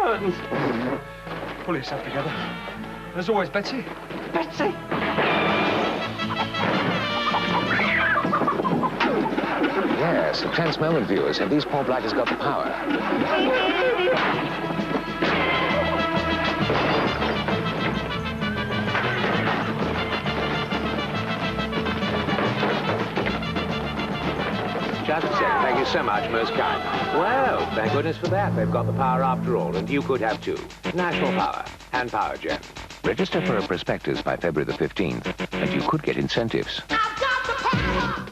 curtains. Pull yourself together. There's always Betsy. Betsy! Yes, at tense moment, viewers, have these poor blighters got the power? Just a second. Thank you so much, most kind. Well, thank goodness for that. They've got the power after all, and you could have too. National power. Hand power, Jen. Register for a prospectus by February the 15th, and you could get incentives. I've got the power!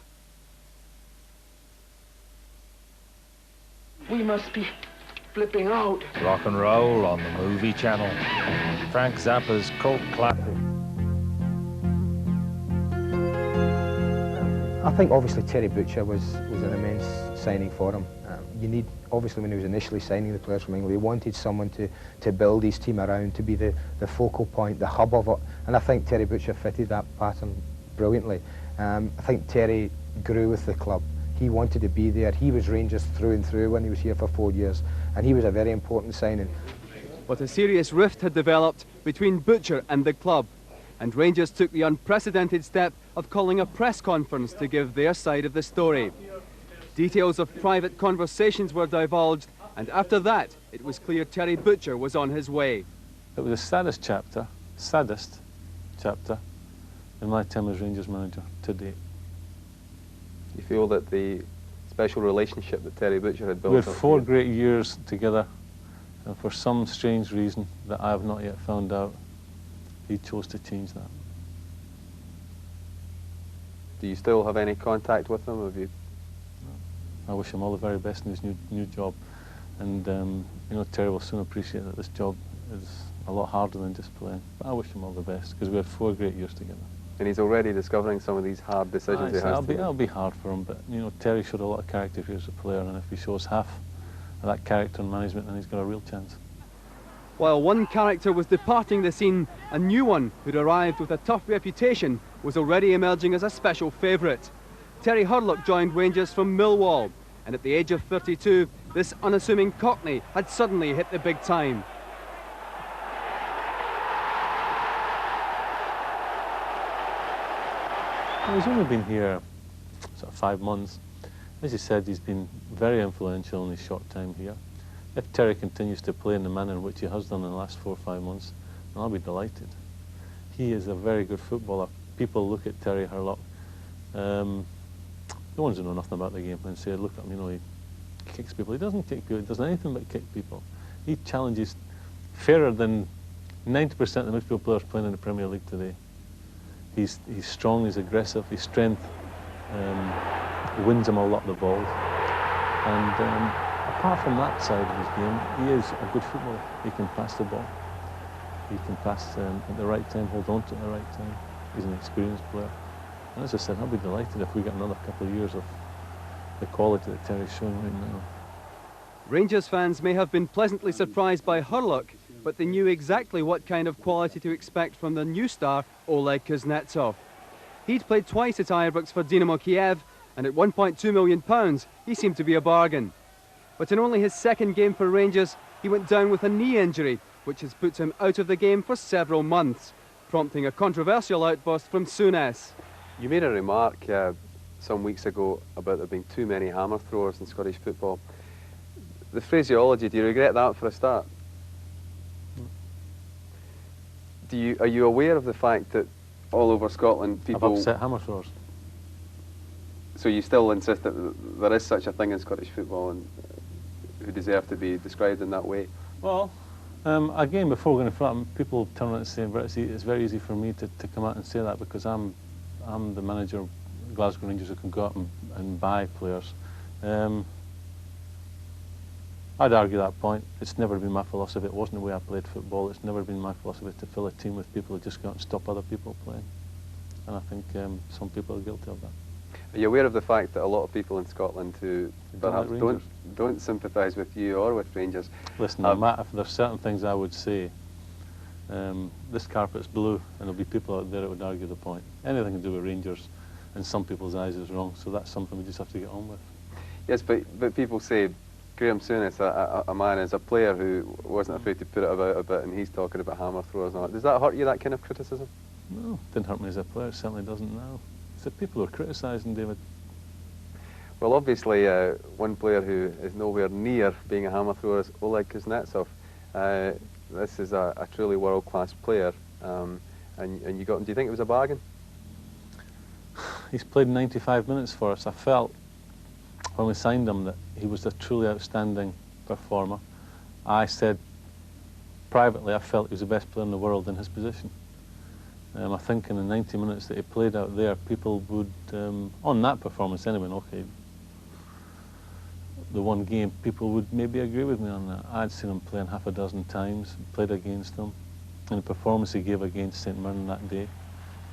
We must be flipping out. Rock and roll on the movie channel. Frank Zappa's cult classic. I think obviously Terry Butcher was an immense signing for him. You need, obviously when he was initially signing the players from England, he wanted someone to build his team around, to be the focal point, the hub of it. And I think Terry Butcher fitted that pattern brilliantly. I think Terry grew with the club. He wanted to be there. He was Rangers through and through when he was here for 4 years, and he was a very important signing. But a serious rift had developed between Butcher and the club, and Rangers took the unprecedented step of calling a press conference to give their side of the story. Details of private conversations were divulged, and after that, it was clear Terry Butcher was on his way. It was the saddest chapter in my time as Rangers manager to date. You feel that the special relationship that Terry Butcher had built We had up 4 here. great years together, and for some strange reason that I have not yet found out, he chose to change that. Do you still have any contact with him? Have you? I wish him all the very best in his new job, and you know, Terry will soon appreciate that this job is a lot harder than just playing. But I wish him all the best, because we had 4 great years together. And he's already discovering some of these hard decisions he has to make. That'll be hard for him, but you know, Terry showed a lot of character here as a player, and if he shows half of that character in management, then he's got a real chance. While one character was departing the scene, a new one who'd arrived with a tough reputation was already emerging as a special favourite. Terry Hurlock joined Rangers from Millwall, and at the age of 32, this unassuming Cockney had suddenly hit the big time. Well, he's only been here sort of 5 months. As you said, he's been very influential in his short time here. If Terry continues to play in the manner in which he has done in the last 4 or 5 months, then I'll be delighted. He is a very good footballer. People look at Terry Hurlock, the ones who know nothing about the game, and say, look at him, you know, he kicks people. He doesn't kick people, he does anything but kick people. He challenges fairer than 90% of the midfield players playing in the Premier League today. He's strong, he's aggressive, his strength wins him a lot of the balls. And apart from that side of his game, he is a good footballer. He can pass the ball. He can pass at the right time, hold on to it at the right time. He's an experienced player. And as I said, I'll be delighted if we get another couple of years of the quality that Terry's showing right now. Rangers fans may have been pleasantly surprised by Hurlock, but they knew exactly what kind of quality to expect from the new star, Oleg Kuznetsov. He'd played twice at Ibrox for Dynamo Kiev, and at £1.2 million, he seemed to be a bargain. But in only his second game for Rangers, he went down with a knee injury, which has put him out of the game for several months, prompting a controversial outburst from Souness. You made a remark some weeks ago about there being too many hammer throwers in Scottish football. The phraseology, do you regret that for a start? Are you aware of the fact that all over Scotland people... I've upset hammer throwers. So you still insist that there is such a thing in Scottish football and who deserve to be described in that way? Well, again, before going to front, people turn around and say, it's very easy for me to come out and say that because I'm the manager of Glasgow Rangers who can go out and buy players. I'd argue that point. It's never been my philosophy. It wasn't the way I played football. It's never been my philosophy to fill a team with people who just go out and stop other people playing. And I think some people are guilty of that. Are you aware of the fact that a lot of people in Scotland who perhaps don't sympathise with you or with Rangers? Listen, no matter if there's certain things I would say, this carpet's blue, and there'll be people out there that would argue the point. Anything to do with Rangers, in some people's eyes, is wrong. So that's something we just have to get on with. Yes, but people say Graham Souness, a man, is a player who wasn't afraid to put it about a bit, and he's talking about hammer throwers and all that. Does that hurt you, that kind of criticism? No, didn't hurt me as a player, it certainly doesn't now. It's the people who are criticising, David. Well, obviously, one player who is nowhere near being a hammer thrower is Oleg Kuznetsov. This is a truly world-class player, and you got him. Do you think it was a bargain? He's played 95 minutes for us. I felt when we signed him that he was a truly outstanding performer. I said privately I felt he was the best player in the world in his position. I think in the 90 minutes that he played out there, people would, on that performance anyway, okay, the one game, people would maybe agree with me on that. I'd seen him playing half a dozen times, played against them, and the performance he gave against St Mirren that day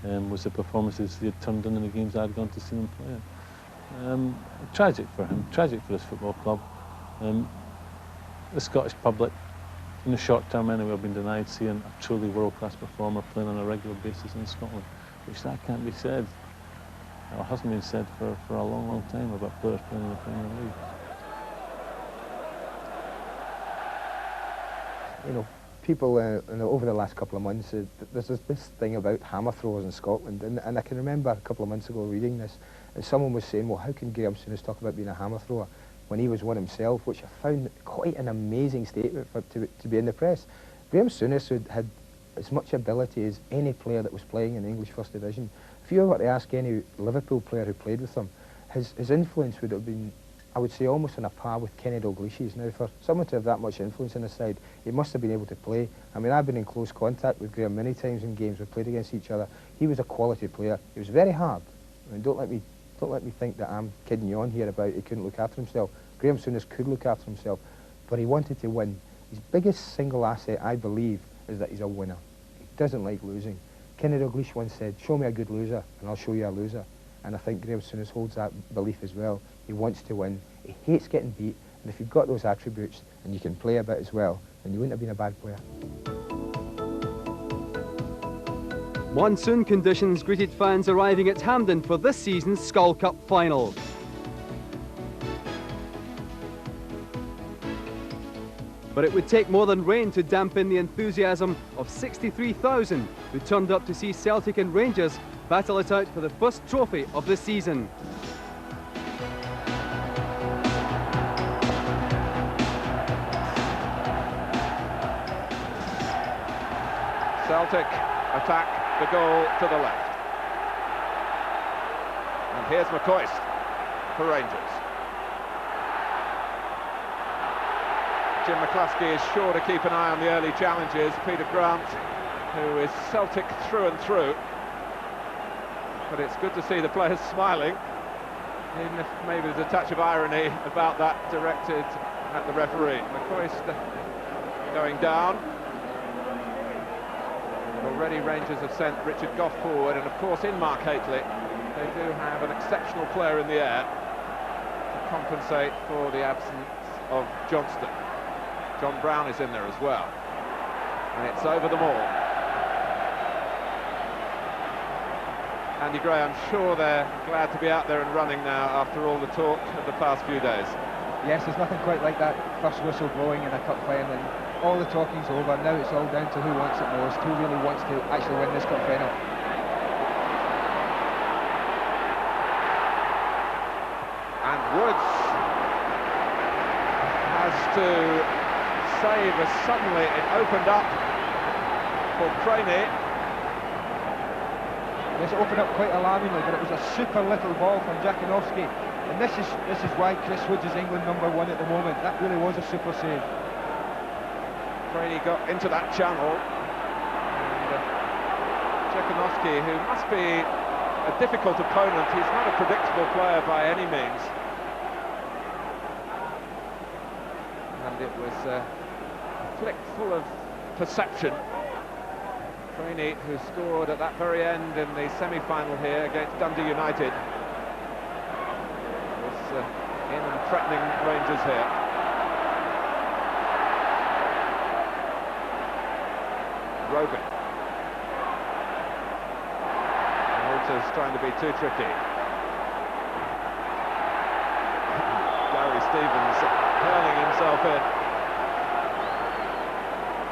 was the performances he had turned in the games I'd gone to see him play. Tragic for him, tragic for his football club. The Scottish public, in the short term anyway, have been denied seeing a truly world-class performer playing on a regular basis in Scotland, which that can't be said, or hasn't been said for a long, long time about players playing in the Premier League. You know, people over the last couple of months, there's this thing about hammer throwers in Scotland, and I can remember a couple of months ago reading this, and someone was saying, well, how can Graham Souness talk about being a hammer thrower when he was one himself, which I found quite an amazing statement to be in the press. Graham Souness had as much ability as any player that was playing in the English First Division. If you were to ask any Liverpool player who played with him, his influence would have been, I would say, almost on a par with Kenny Dalglish's. Now, for someone to have that much influence on his side, he must have been able to play. I mean, I've been in close contact with Graham many times in games we've played against each other. He was a quality player. He was very hard. I mean, don't let me think that I'm kidding you on here about he couldn't look after himself. Graham Souness could look after himself, but he wanted to win. His biggest single asset, I believe, is that he's a winner. He doesn't like losing. Kenny Dalglish once said, show me a good loser, and I'll show you a loser. And I think Graham Souness holds that belief as well. He wants to win. He hates getting beat, and if you've got those attributes and you can play a bit as well, then you wouldn't have been a bad player. Monsoon conditions greeted fans arriving at Hampden for this season's Skull Cup final. But it would take more than rain to dampen the enthusiasm of 63,000 who turned up to see Celtic and Rangers battle it out for the first trophy of the season. Celtic attack the goal to the left. And here's McCoist for Rangers. Jim McCluskey is sure to keep an eye on the early challenges. Peter Grant, who is Celtic through and through. But it's good to see the players smiling, even if maybe there's a touch of irony about that directed at the referee. McCoist going down. Already Rangers have sent Richard Gough forward, and of course in Mark Hateley they do have an exceptional player in the air to compensate for the absence of Johnston. John Brown is in there as well, and it's over them all. Andy Gray, I'm sure they're glad to be out there and running now after all the talk of the past few days. Yes, there's nothing quite like that first whistle blowing in a cup final, and all the talking's over. Now it's all down to who wants it most, who really wants to actually win this cup final. And Woods has to save as suddenly it opened up for Craney. Yes, it opened up quite alarmingly, but it was a super little ball from Jakinovski. And this is why Chris Woods is England #1 at the moment. That really was a super save. Craney got into that channel. And Jakinovski, who must be a difficult opponent, he's not a predictable player by any means. And it was a flick full of perception. Craney, who scored at that very end in the semi-final here against Dundee United, was in and threatening Rangers here. Rogan. Walters trying to be too tricky. Gary Stevens hurling himself in.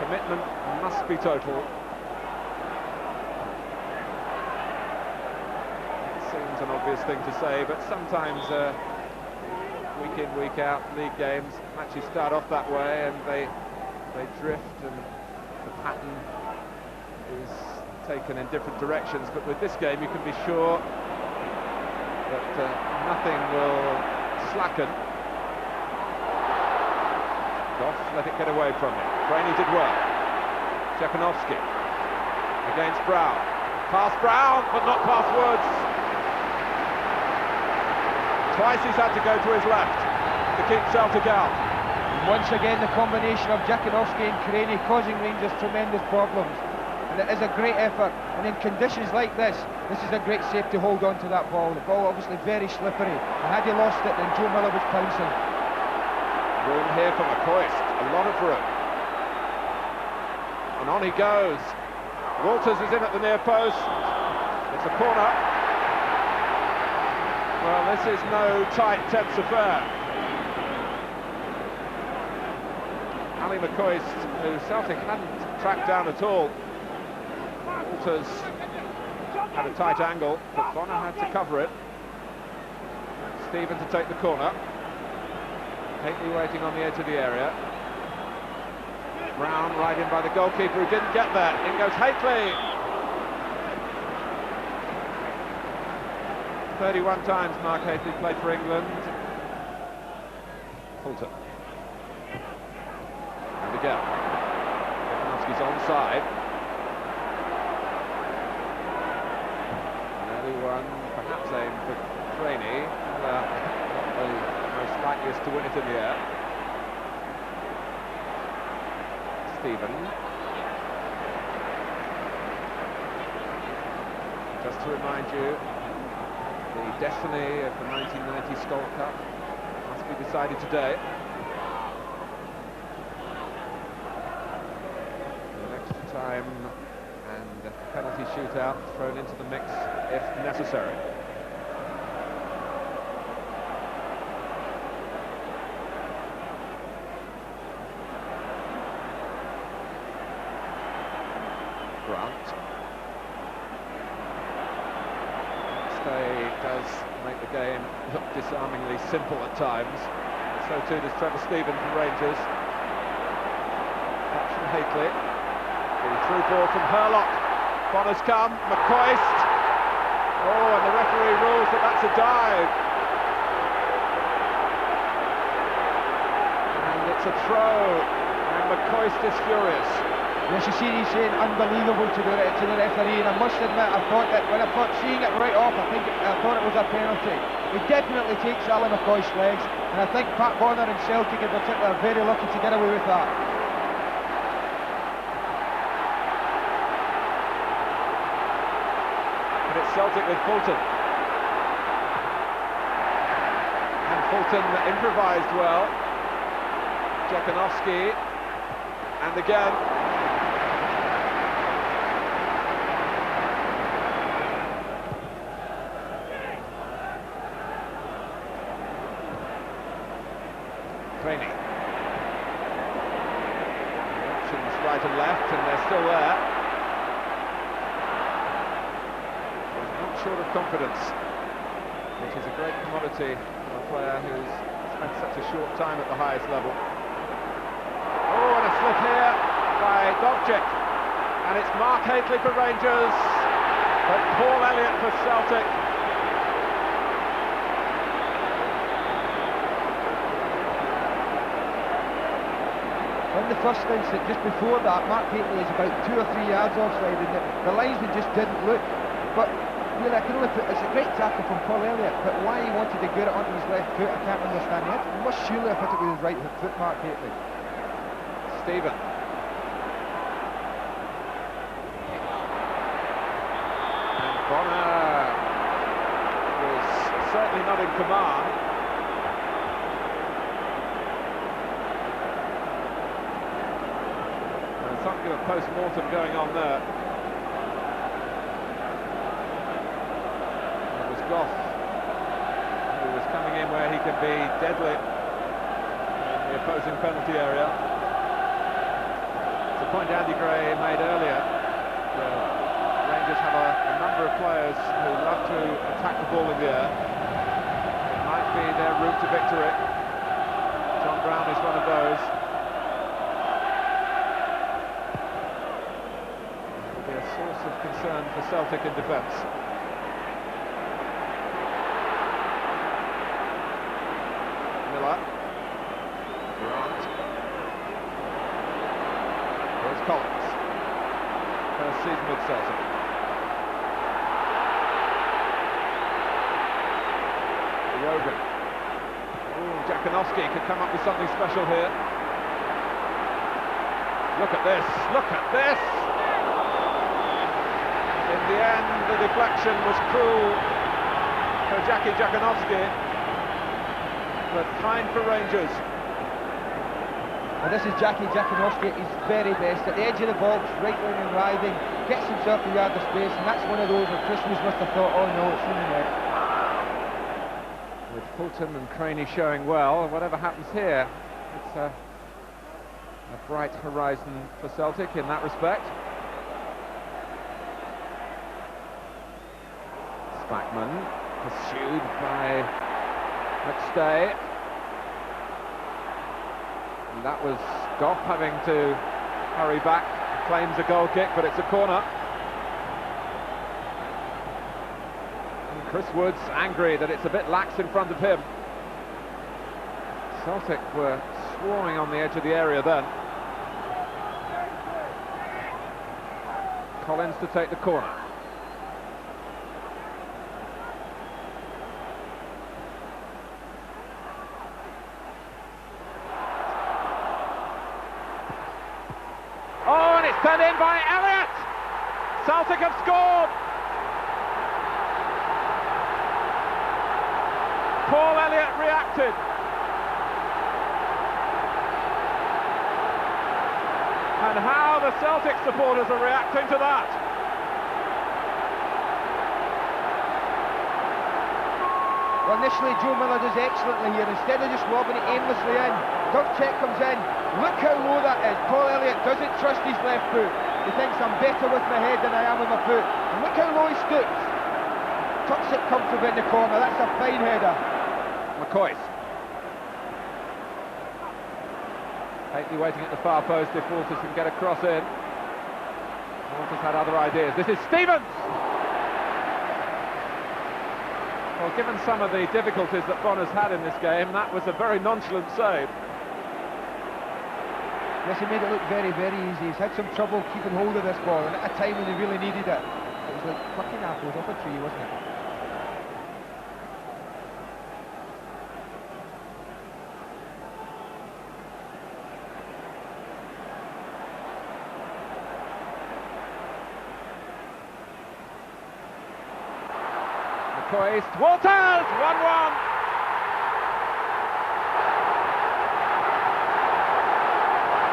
Commitment must be total. It seems an obvious thing to say, but sometimes week in, week out, league games, matches start off that way and they drift and the pattern is taken in different directions. But with this game, you can be sure that nothing will slacken. Goff let it get away from him. Brainy did well. Czekanovski against Brown. Past Brown, but not past Woods. Twice he's had to go to his left to keep Celtic out. Once again, the combination of Czekanovski and Craney causing Rangers tremendous problems. And it is a great effort. And in conditions like this is a great save to hold on to that ball. The ball obviously very slippery. And had he lost it, then Joe Miller was pouncing. Room here for McCoist, a lot of room. And on he goes. Walters is in at the near post. It's a corner. Well, this is no tight, tense affair. Ali McCoist, who Celtic hadn't tracked down at all. Walters had a tight angle, but Bonner had to cover it. Stephen to take the corner. Haley waiting on the edge of the area. Brown right in by the goalkeeper who didn't get there. In goes Haley. 31 times Mark Haley played for England. Fulton. And again. Czekanovski's onside. An early one, perhaps aimed for Craney. Not the most likeliest to win it in the air. Stephen. Just to remind you, the destiny of the 1990 Skull Cup must be decided today. An extra time and a penalty shootout thrown into the mix if necessary. Grant. Stay does make the game look disarmingly simple at times. So too does Trevor Stephen from Rangers. Touch from Haley. The through ball from Hurlock. Bonner's come. McCoist. Oh, and the referee rules that that's a dive. And it's a throw. And McCoist is furious. Yes, you see he's saying unbelievable to the referee, and I must admit, I thought that when I thought seeing it right off, I thought it was a penalty. He definitely takes Ali McCoist's legs, and I think Pat Bonner and Celtic in particular are very lucky to get away with that. But it's Celtic with Fulton. And Fulton improvised well. Czekanovski, and again. Craney. Options right and left, and they're still there. He's not short of confidence, which is a great commodity for a player who's spent such a short time at the highest level. Oh, and a slip here by Dovcik. And it's Mark Haley for Rangers, but Paul Elliott for Celtic. In the first instance, just before that, Mark Haley is about 2 or 3 yards offside, and the linesman just didn't look. But really, I can only put, it's a great tackle from Paul Elliott, but why he wanted to get it onto his left foot, I can't understand. He must surely have hit it with his right foot, Mark Haley. Stephen. And Bonner was certainly not in command. There's something of a post-mortem going on there. It was Goff who was coming in where he could be deadly. And the opposing penalty area. It's a point Andy Gray made earlier. The Rangers have a number of players who love to attack the ball in the air. It might be their route to victory. John Brown is one of those. It will be a source of concern for Celtic in defence. Miller. Grant. Here's Collins. First season with Celtic. Rogan. Ooh, Jakanowski could come up with something special here. Look at this, look at this! In the end, the deflection was cruel for Jakanowski, but fine for Rangers. Well, this is Jakanowski at his very best, at the edge of the box, right wing and riding, gets himself a yard of space, and that's one of those where Christmas must have thought, oh no, it's in the net. With Fulton and Craney showing well, whatever happens here, it's a bright horizon for Celtic in that respect. Spackman pursued by McStay. And that was Goff having to hurry back, claims a goal kick, but it's a corner. Chris Wood's angry that it's a bit lax in front of him. Celtic were swarming on the edge of the area then. Collins to take the corner. Oh, and it's turned in by Elliott! Celtic have scored! Paul Elliott reacted. And how the Celtic supporters are reacting to that. Well, initially Joe Miller does excellently here. Instead of just lobbing it aimlessly in, Dovcek comes in. Look how low that is. Paul Elliott doesn't trust his left foot. He thinks I'm better with my head than I am with my foot. And look how low he stoops. Tucks it comfortably in the corner. That's a fine header. McCoy. Hately waiting at the far post if Walters can get a cross in. Walters had other ideas. This is Stevens! Well, given some of the difficulties that Bonner's had in this game, that was a very nonchalant save. Yes, he made it look very, very easy. He's had some trouble keeping hold of this ball, and at a time when he really needed it. It was like plucking apples off a tree, wasn't it? Walters, 1-1.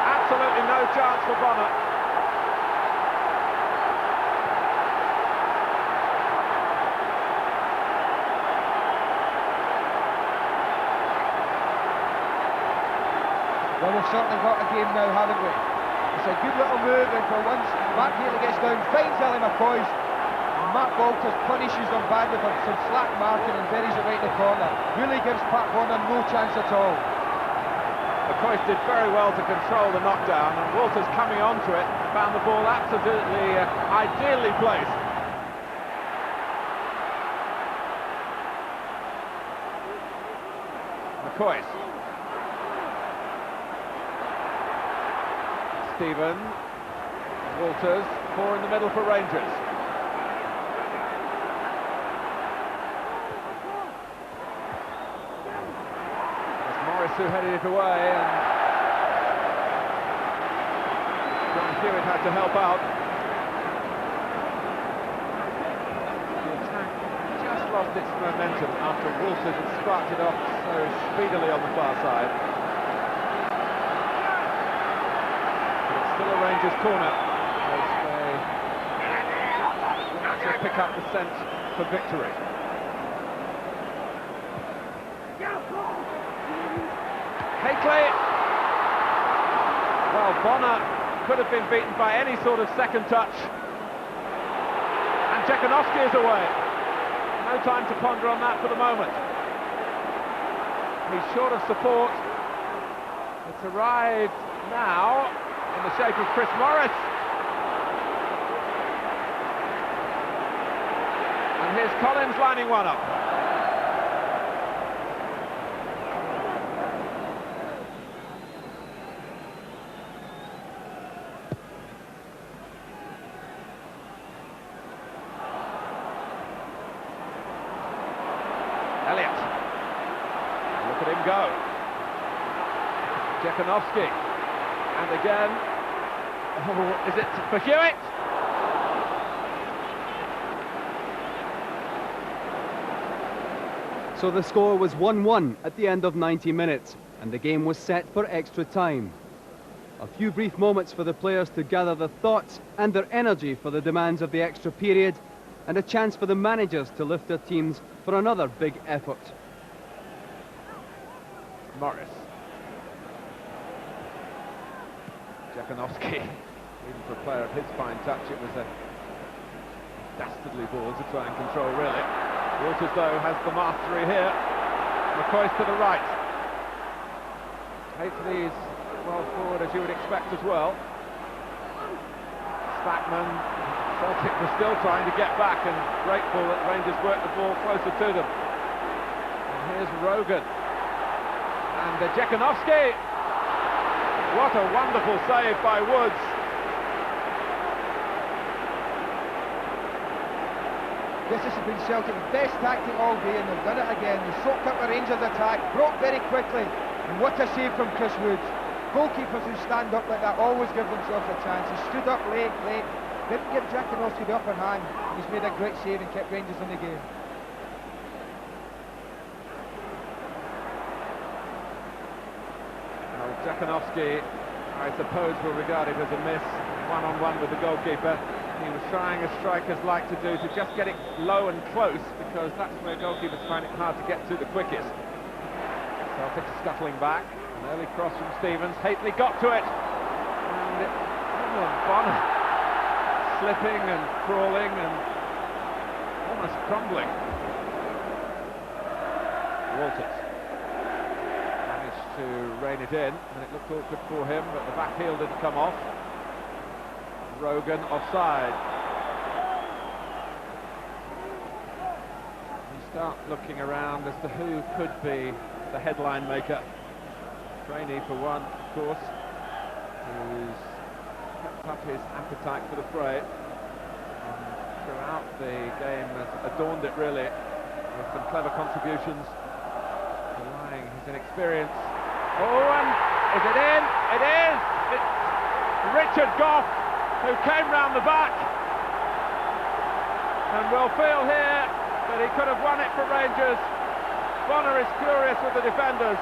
Absolutely no chance for Bonner. Well, we've certainly got a game now, haven't we? It's a good little move, and for once, Mark Haley gets down, finds Ellie McCoy. Mark Walters punishes them badly for some slack marking and buries it right in the corner. Really gives Pat Bonner no chance at all. McCoy did very well to control the knockdown, and Walters coming onto it found the ball absolutely ideally placed. McCoy. Stephen. Walters, 4 in the middle for Rangers. Who headed it away, and John Hewitt had to help out. The attack just lost its momentum after Walters had sparked it off so speedily on the far side. But it's still a Rangers corner as they want to pick up the scent for victory. Hately Well, Bonner could have been beaten by any sort of second touch. And Jekanovski is away. No time to ponder on that for the moment. He's short of support. It's arrived now in the shape of Chris Morris. And here's Collins lining one up. Elliott. Look at him go. Jekanovski. And again. Oh, is it for Hewitt? So the score was 1-1 at the end of 90 minutes, and the game was set for extra time. A few brief moments for the players to gather their thoughts and their energy for the demands of the extra period, and a chance for the managers to lift their teams for another big effort. Morris. Jekanovski. Even for a player of his fine touch, it was a dastardly ball to try and control, really. Walters, though, has the mastery here. McCoy's to the right. Hastings well forward, as you would expect as well. Spackman. Celtic was still trying to get back, and grateful that Rangers worked the ball closer to them. And here's Rogan. And Jekanovski. What a wonderful save by Woods. This has been Celtic's best tactic all day, and they've done it again. They soaked up the Rangers' attack, broke very quickly, and what a save from Chris Woods. Goalkeepers who stand up like that always give themselves a chance. He stood up late, didn't give Jekanovski the upper hand. He's made a great save and kept Rangers in the game. Well, Jekanovski, I suppose, will regard it as a miss, one-on-one with the goalkeeper. He was trying, as strikers like to do, to just get it low and close, because that's where goalkeepers find it hard to get to the quickest. Celtic scuttling back, an early cross from Stevens. Hateley got to it, and Bonner slipping and crawling and almost crumbling. Walters managed to rein it in, and it looked awkward for him, but the back heel didn't come off. Rogan offside. You start looking around as to who could be the headline maker. Trainee for one, of course, who's kept up his appetite for the fray. And throughout the game has adorned it, really, with some clever contributions, denying his inexperience. Oh, and is it in? It is! It's Richard Gough, who came round the back, and will feel here that he could have won it for Rangers. Bonner is furious with the defenders.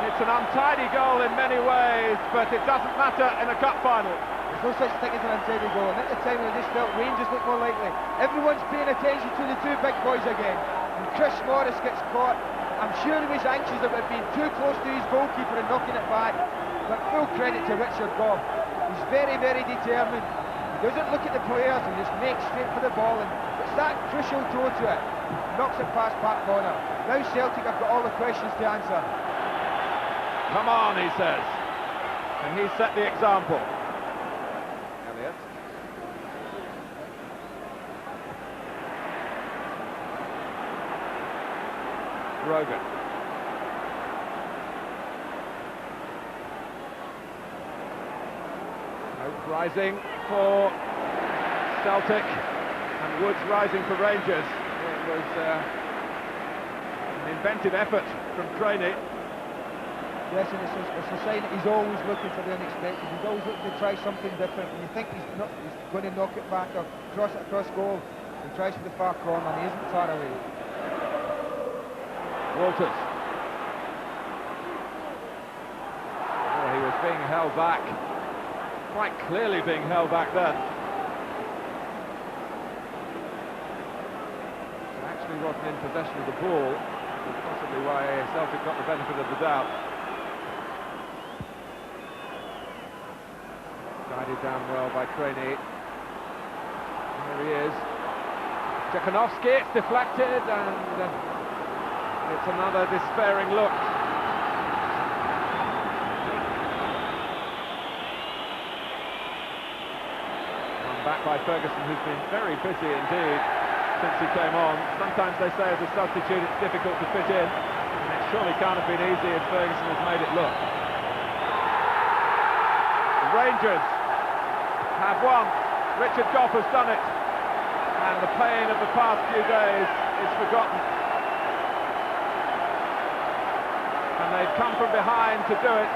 It's an untidy goal in many ways, but it doesn't matter in a cup final. There's no such thing as an untidy goal, and at the time when I just felt Rangers looked more likely. Everyone's paying attention to the two big boys again, and Chris Morris gets caught. I'm sure he was anxious about being too close to his goalkeeper and knocking it back, but full credit to Richard Gough. He's very, very determined. He doesn't look at the players and just makes straight for the ball, and it's that crucial throw to it. Knocks it past Pat Bonner. Now Celtic have got all the questions to answer. Come on, he says. And he set the example. Elliott. Rogan. Hope rising for Celtic, and Woods rising for Rangers. It was an inventive effort from Craney. Yes, and it's a sign that he's always looking for the unexpected. He's always looking to try something different. When you think he's going to knock it back or cross it across goal, he tries for the far corner, and he isn't far away. Walters. Oh, he was being held back. Quite clearly being held back then. Actually wasn't in possession of the ball, which is possibly why Celtic got the benefit of the doubt. Guided down well by Craney. There he is. Czekanowski, it's deflected, and it's another despairing look. Back by Ferguson, who's been very busy indeed since he came on. Sometimes they say as a substitute it's difficult to fit in, and it surely can't have been easy as Ferguson has made it look. The Rangers have won. Richard Gough has done it, and the pain of the past few days is forgotten. And they've come from behind to do it.